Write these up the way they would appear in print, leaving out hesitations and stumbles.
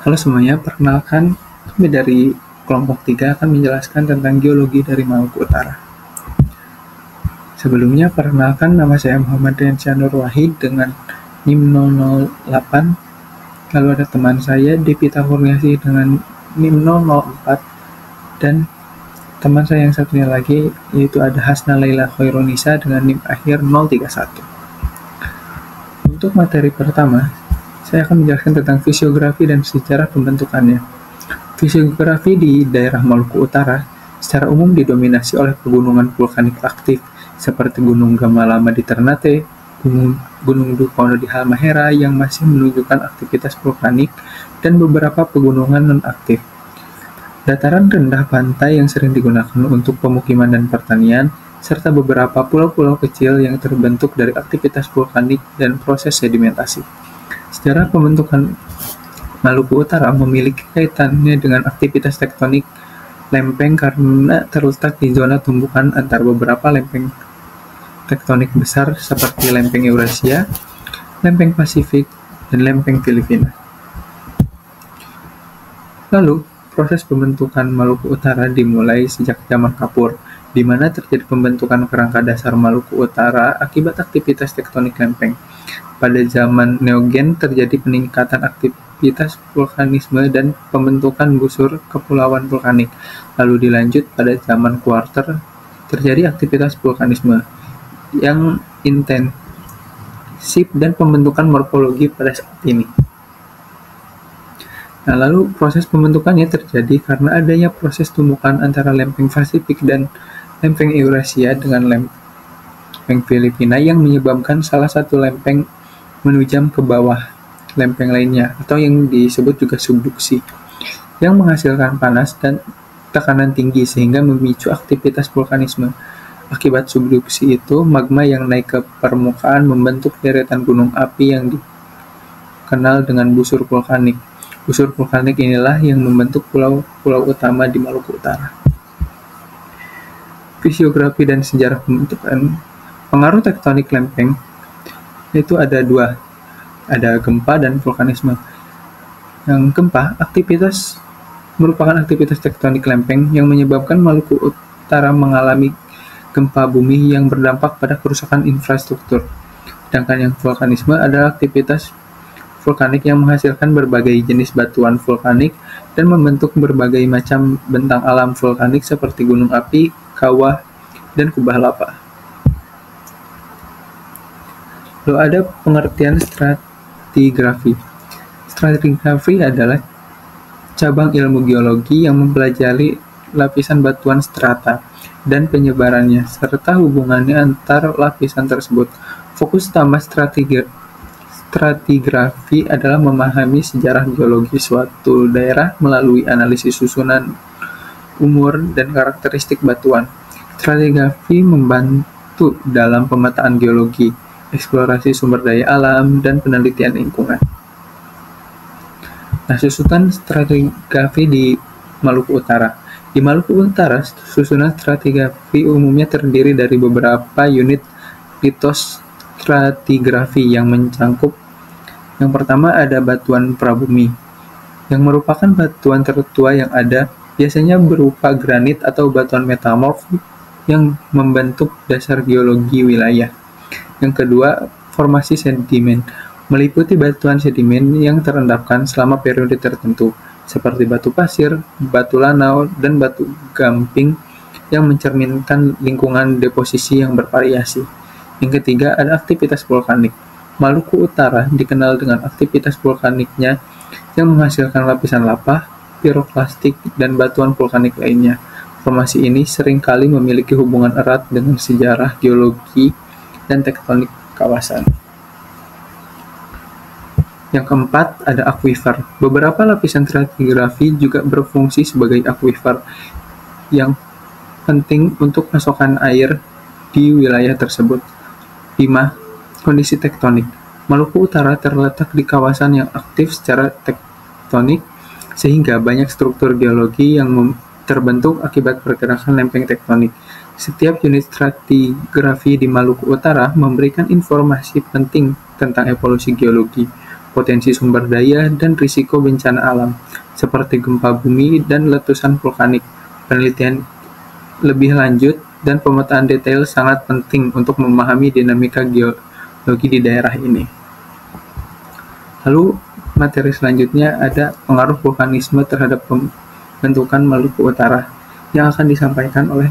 Halo semuanya, perkenalkan kami dari kelompok 3 akan menjelaskan tentang geologi dari Maluku Utara. Sebelumnya, perkenalkan nama saya Muhammad Riansyah Nur Wahid dengan NIM 008. Lalu ada teman saya Devita Kurniasih dengan NIM 004 dan teman saya yang satunya lagi yaitu ada Hasna Laila Khairunisa dengan NIM akhir 031. Untuk materi pertama, saya akan menjelaskan tentang fisiografi dan sejarah pembentukannya. Fisiografi di daerah Maluku Utara secara umum didominasi oleh pegunungan vulkanik aktif seperti Gunung Gamalama di Ternate, Gunung Dukono di Halmahera yang masih menunjukkan aktivitas vulkanik, dan beberapa pegunungan non-aktif. Dataran rendah pantai yang sering digunakan untuk pemukiman dan pertanian, serta beberapa pulau-pulau kecil yang terbentuk dari aktivitas vulkanik dan proses sedimentasi. Sejarah pembentukan Maluku Utara memiliki kaitannya dengan aktivitas tektonik lempeng karena terletak di zona tumbukan antar beberapa lempeng tektonik besar seperti lempeng Eurasia, lempeng Pasifik, dan lempeng Filipina. Lalu, proses pembentukan Maluku Utara dimulai sejak zaman Kapur, di mana terjadi pembentukan kerangka dasar Maluku Utara akibat aktivitas tektonik lempeng. Pada zaman Neogen terjadi peningkatan aktivitas vulkanisme dan pembentukan busur kepulauan vulkanik. Lalu dilanjut pada zaman Kuarter terjadi aktivitas vulkanisme yang intensif dan pembentukan morfologi pada saat ini. Nah, lalu proses pembentukannya terjadi karena adanya proses tumbukan antara lempeng Pasifik dan lempeng Eurasia dengan lempeng Filipina yang menyebabkan salah satu lempeng menujam ke bawah lempeng lainnya, atau yang disebut juga subduksi, yang menghasilkan panas dan tekanan tinggi sehingga memicu aktivitas vulkanisme. Akibat subduksi itu, magma yang naik ke permukaan membentuk deretan gunung api yang dikenal dengan busur vulkanik. Busur vulkanik inilah yang membentuk pulau-pulau utama di Maluku Utara. Fisiografi dan sejarah pembentukan pengaruh tektonik lempeng itu ada dua, ada gempa dan vulkanisme. Yang gempa merupakan aktivitas tektonik lempeng yang menyebabkan Maluku Utara mengalami gempa bumi yang berdampak pada kerusakan infrastruktur. Sedangkan yang vulkanisme adalah aktivitas vulkanik yang menghasilkan berbagai jenis batuan vulkanik dan membentuk berbagai macam bentang alam vulkanik seperti gunung api, kawah, dan kubah lava. Lalu ada pengertian stratigrafi. Stratigrafi adalah cabang ilmu geologi yang mempelajari lapisan batuan strata dan penyebarannya, serta hubungannya antar lapisan tersebut. Fokus utama stratigrafi adalah memahami sejarah geologi suatu daerah melalui analisis susunan, umur, dan karakteristik batuan. Stratigrafi membantu dalam pemetaan geologi, eksplorasi sumber daya alam, dan penelitian lingkungan. Nah, susunan stratigrafi di Maluku Utara. Di Maluku Utara, susunan stratigrafi umumnya terdiri dari beberapa unit litostratigrafi yang mencangkup. Yang pertama ada batuan prabumi, yang merupakan batuan tertua yang ada, biasanya berupa granit atau batuan metamorf yang membentuk dasar geologi wilayah. Yang kedua, formasi sedimen, meliputi batuan sedimen yang terendapkan selama periode tertentu, seperti batu pasir, batu lanau, dan batu gamping yang mencerminkan lingkungan deposisi yang bervariasi. Yang ketiga, ada aktivitas vulkanik. Maluku Utara dikenal dengan aktivitas vulkaniknya yang menghasilkan lapisan lava, piroklastik, dan batuan vulkanik lainnya. Formasi ini seringkali memiliki hubungan erat dengan sejarah geologi dan tektonik kawasan. Yang keempat, ada akuifer. Beberapa lapisan stratigrafi juga berfungsi sebagai akuifer yang penting untuk pasokan air di wilayah tersebut. 5. Kondisi tektonik. Maluku Utara terletak di kawasan yang aktif secara tektonik, sehingga banyak struktur geologi yang terbentuk akibat pergerakan lempeng tektonik. Setiap unit stratigrafi di Maluku Utara memberikan informasi penting tentang evolusi geologi, potensi sumber daya dan risiko bencana alam, seperti gempa bumi dan letusan vulkanik. Penelitian lebih lanjut dan pemetaan detail sangat penting untuk memahami dinamika geologi di daerah ini. Lalu, materi selanjutnya ada pengaruh vulkanisme terhadap pembentukan Maluku Utara yang akan disampaikan oleh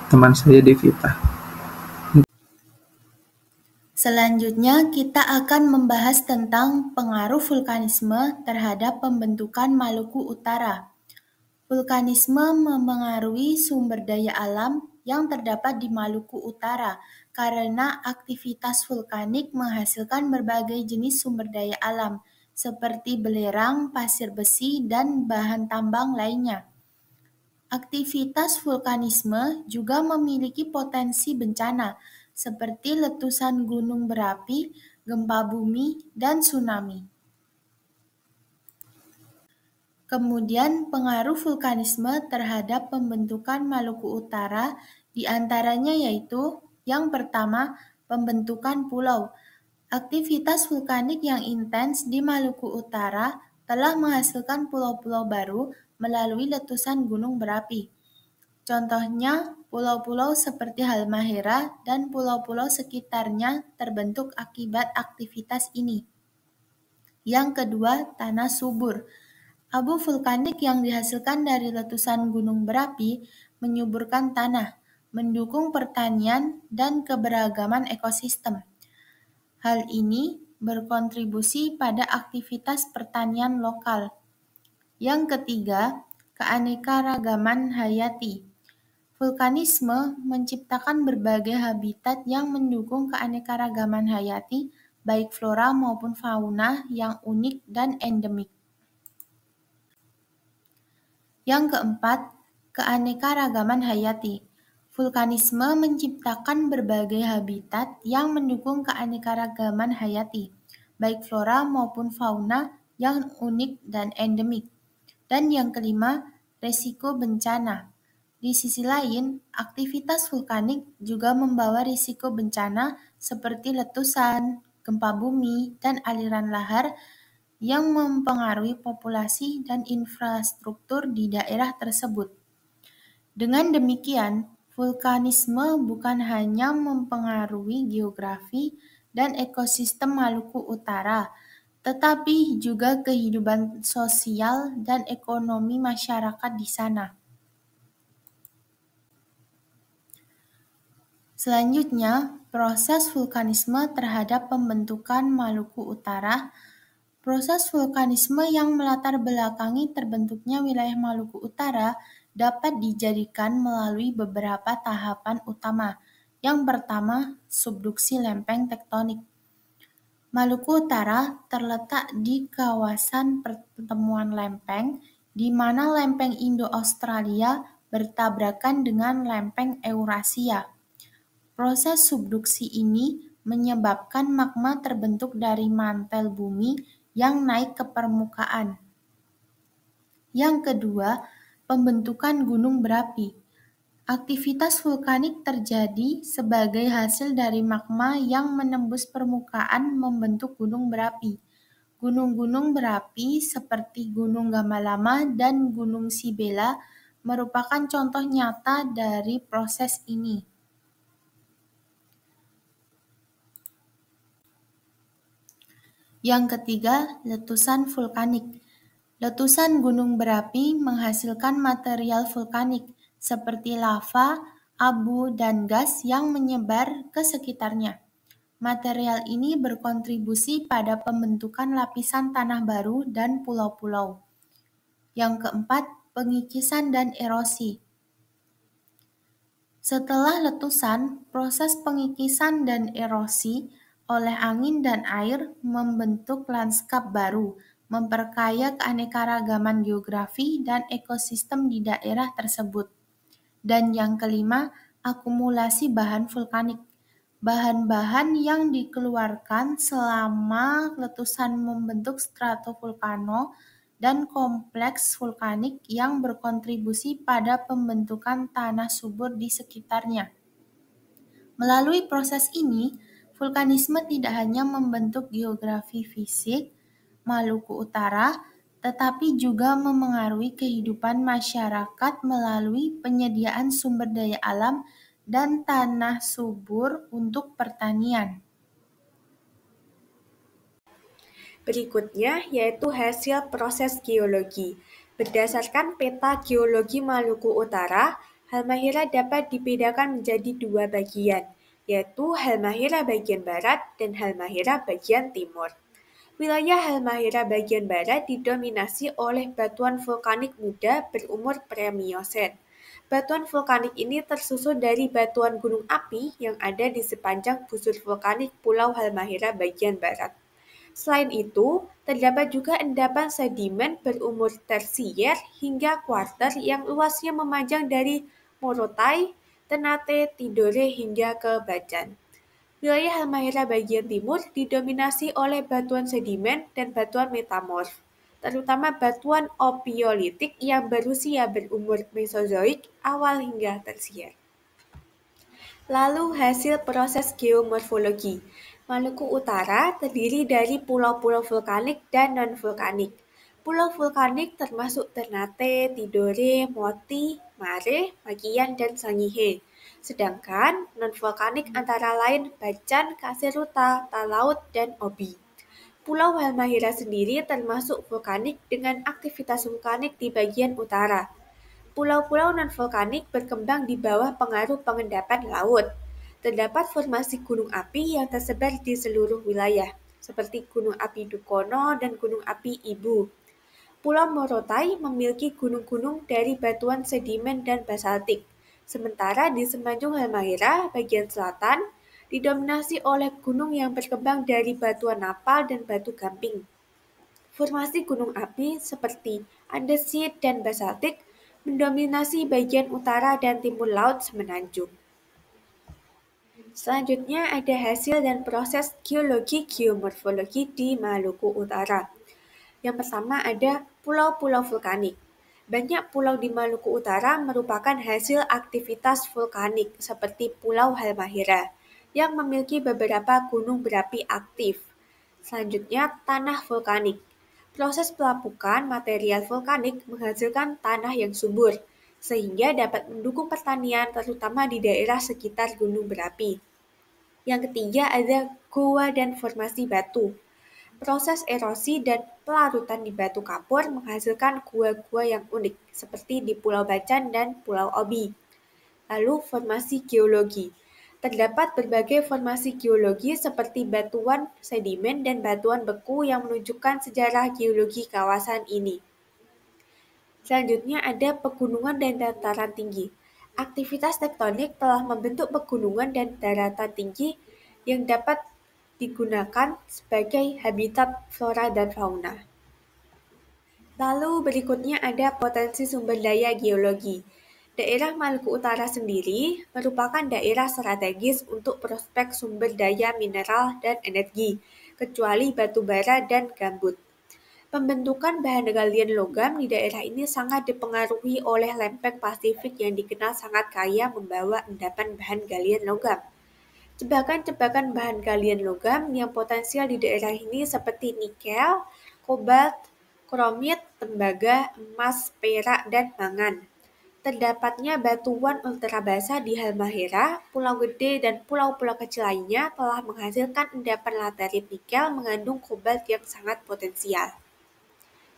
teman saya Devita. Selanjutnya, kita akan membahas tentang pengaruh vulkanisme terhadap pembentukan Maluku Utara. Vulkanisme memengaruhi sumber daya alam yang terdapat di Maluku Utara karena aktivitas vulkanik menghasilkan berbagai jenis sumber daya alam, seperti belerang, pasir besi, dan bahan tambang lainnya. Aktivitas vulkanisme juga memiliki potensi bencana, seperti letusan gunung berapi, gempa bumi, dan tsunami. Kemudian, pengaruh vulkanisme terhadap pembentukan Maluku Utara diantaranya yaitu yang pertama, pembentukan pulau. Aktivitas vulkanik yang intens di Maluku Utara telah menghasilkan pulau-pulau baru melalui letusan gunung berapi. Contohnya, pulau-pulau seperti Halmahera dan pulau-pulau sekitarnya terbentuk akibat aktivitas ini. Yang kedua, tanah subur. Abu vulkanik yang dihasilkan dari letusan gunung berapi menyuburkan tanah, mendukung pertanian dan keberagaman ekosistem. Hal ini berkontribusi pada aktivitas pertanian lokal. Yang ketiga, keanekaragaman hayati. Vulkanisme menciptakan berbagai habitat yang mendukung keanekaragaman hayati, baik flora maupun fauna yang unik dan endemik. Yang keempat, keanekaragaman hayati. Vulkanisme menciptakan berbagai habitat yang mendukung keanekaragaman hayati, baik flora maupun fauna yang unik dan endemik. Dan yang kelima, risiko bencana. Di sisi lain, aktivitas vulkanik juga membawa risiko bencana seperti letusan, gempa bumi, dan aliran lahar yang mempengaruhi populasi dan infrastruktur di daerah tersebut. Dengan demikian, vulkanisme bukan hanya mempengaruhi geografi dan ekosistem Maluku Utara, tetapi juga kehidupan sosial dan ekonomi masyarakat di sana. Selanjutnya, proses vulkanisme terhadap pembentukan Maluku Utara. Proses vulkanisme yang melatar belakangi terbentuknya wilayah Maluku Utara dapat dijadikan melalui beberapa tahapan utama. Yang pertama, subduksi lempeng tektonik. Maluku Utara terletak di kawasan pertemuan lempeng, di mana lempeng Indo-Australia bertabrakan dengan lempeng Eurasia. Proses subduksi ini menyebabkan magma terbentuk dari mantel bumi yang naik ke permukaan. Yang kedua, pembentukan gunung berapi. Aktivitas vulkanik terjadi sebagai hasil dari magma yang menembus permukaan membentuk gunung berapi. Gunung-gunung berapi seperti Gunung Gamalama dan Gunung Sibela merupakan contoh nyata dari proses ini. Yang ketiga, letusan vulkanik. Letusan gunung berapi menghasilkan material vulkanik seperti lava, abu, dan gas yang menyebar ke sekitarnya. Material ini berkontribusi pada pembentukan lapisan tanah baru dan pulau-pulau. Yang keempat, pengikisan dan erosi. Setelah letusan, proses pengikisan dan erosi oleh angin dan air membentuk lanskap baru, memperkaya keanekaragaman geografi dan ekosistem di daerah tersebut. Dan yang kelima, akumulasi bahan vulkanik. Bahan-bahan yang dikeluarkan selama letusan membentuk stratovulkano dan kompleks vulkanik yang berkontribusi pada pembentukan tanah subur di sekitarnya. Melalui proses ini, vulkanisme tidak hanya membentuk geografi fisik, Maluku Utara, tetapi juga memengaruhi kehidupan masyarakat melalui penyediaan sumber daya alam dan tanah subur untuk pertanian. Berikutnya yaitu hasil proses geologi. Berdasarkan peta geologi Maluku Utara, Halmahera dapat dibedakan menjadi dua bagian, yaitu Halmahera bagian barat dan Halmahera bagian timur. Wilayah Halmahera bagian barat didominasi oleh batuan vulkanik muda berumur Premiosen. Batuan vulkanik ini tersusun dari batuan gunung api yang ada di sepanjang busur vulkanik Pulau Halmahera bagian barat. Selain itu, terdapat juga endapan sedimen berumur tersier hingga kuarter yang luasnya memanjang dari Morotai, Ternate, Tidore hingga ke Bacan. Wilayah Halmahera bagian timur didominasi oleh batuan sedimen dan batuan metamorf, terutama batuan opiolitik yang berusia berumur Mesozoik awal hingga tersier. Lalu hasil proses geomorfologi. Maluku Utara terdiri dari pulau-pulau vulkanik dan non-vulkanik. Pulau vulkanik termasuk Ternate, Tidore, Moti, Mare, Makian, dan Sangihe. Sedangkan non-vulkanik antara lain Bacan, Kaseruta, Talaut, dan Obi. Pulau Halmahera sendiri termasuk vulkanik dengan aktivitas vulkanik di bagian utara. Pulau-pulau non-vulkanik berkembang di bawah pengaruh pengendapan laut. Terdapat formasi gunung api yang tersebar di seluruh wilayah, seperti Gunung Api Dukono dan Gunung Api Ibu. Pulau Morotai memiliki gunung-gunung dari batuan sedimen dan basaltik, sementara di semenanjung Halmahera bagian selatan didominasi oleh gunung yang berkembang dari batuan napal dan batu gamping. Formasi gunung api seperti andesit dan basaltik mendominasi bagian utara dan timur laut semenanjung. Selanjutnya ada hasil dan proses geologi geomorfologi di Maluku Utara. Yang pertama ada pulau-pulau vulkanik. Banyak pulau di Maluku Utara merupakan hasil aktivitas vulkanik seperti Pulau Halmahera yang memiliki beberapa gunung berapi aktif. Selanjutnya tanah vulkanik. Proses pelapukan material vulkanik menghasilkan tanah yang subur, sehingga dapat mendukung pertanian terutama di daerah sekitar gunung berapi. Yang ketiga ada gua dan formasi batu. Proses erosi dan pelarutan di batu kapur menghasilkan gua-gua yang unik, seperti di Pulau Bacan dan Pulau Obi. Lalu formasi geologi. Terdapat berbagai formasi geologi seperti batuan sedimen dan batuan beku yang menunjukkan sejarah geologi kawasan ini. Selanjutnya ada pegunungan dan dataran tinggi. Aktivitas tektonik telah membentuk pegunungan dan daratan tinggi yang dapat digunakan sebagai habitat flora dan fauna. Lalu berikutnya ada potensi sumber daya geologi. Daerah Maluku Utara sendiri merupakan daerah strategis untuk prospek sumber daya mineral dan energi, kecuali batu bara dan gambut. Pembentukan bahan galian logam di daerah ini sangat dipengaruhi oleh lempeng Pasifik yang dikenal sangat kaya membawa endapan bahan galian logam. Jebakan-jebakan bahan galian logam yang potensial di daerah ini seperti nikel, kobalt, kromit, tembaga, emas, perak, dan mangan. Terdapatnya batuan ultrabasa di Halmahera, Pulau Gede, dan pulau-pulau kecil lainnya telah menghasilkan endapan laterit nikel mengandung kobalt yang sangat potensial.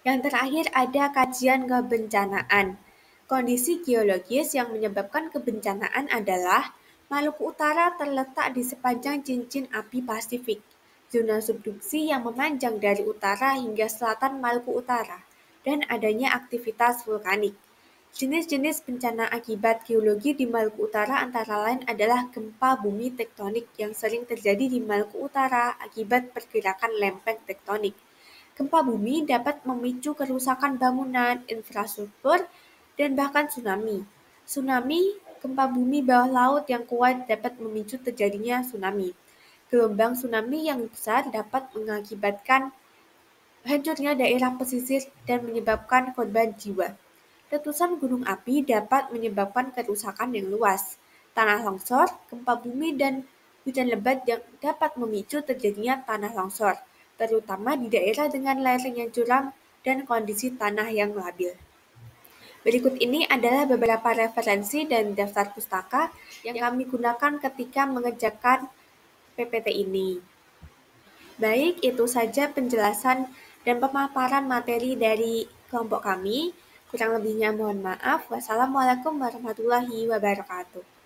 Yang terakhir ada kajian kebencanaan. Kondisi geologis yang menyebabkan kebencanaan adalah Maluku Utara terletak di sepanjang cincin api Pasifik, zona subduksi yang memanjang dari utara hingga selatan Maluku Utara, dan adanya aktivitas vulkanik. Jenis-jenis bencana akibat geologi di Maluku Utara antara lain adalah gempa bumi tektonik yang sering terjadi di Maluku Utara akibat pergerakan lempeng tektonik. Gempa bumi dapat memicu kerusakan bangunan, infrastruktur, dan bahkan tsunami. Tsunami, gempa bumi bawah laut yang kuat dapat memicu terjadinya tsunami. Gelombang tsunami yang besar dapat mengakibatkan hancurnya daerah pesisir dan menyebabkan korban jiwa. Letusan gunung api dapat menyebabkan kerusakan yang luas. Tanah longsor, gempa bumi, dan hujan lebat yang dapat memicu terjadinya tanah longsor. terutama di daerah dengan lereng yang curam dan kondisi tanah yang labil. Berikut ini adalah beberapa referensi dan daftar pustaka yang kami gunakan ketika mengerjakan PPT ini. Baik, itu saja penjelasan dan pemaparan materi dari kelompok kami. Kurang lebihnya mohon maaf. Wassalamualaikum warahmatullahi wabarakatuh.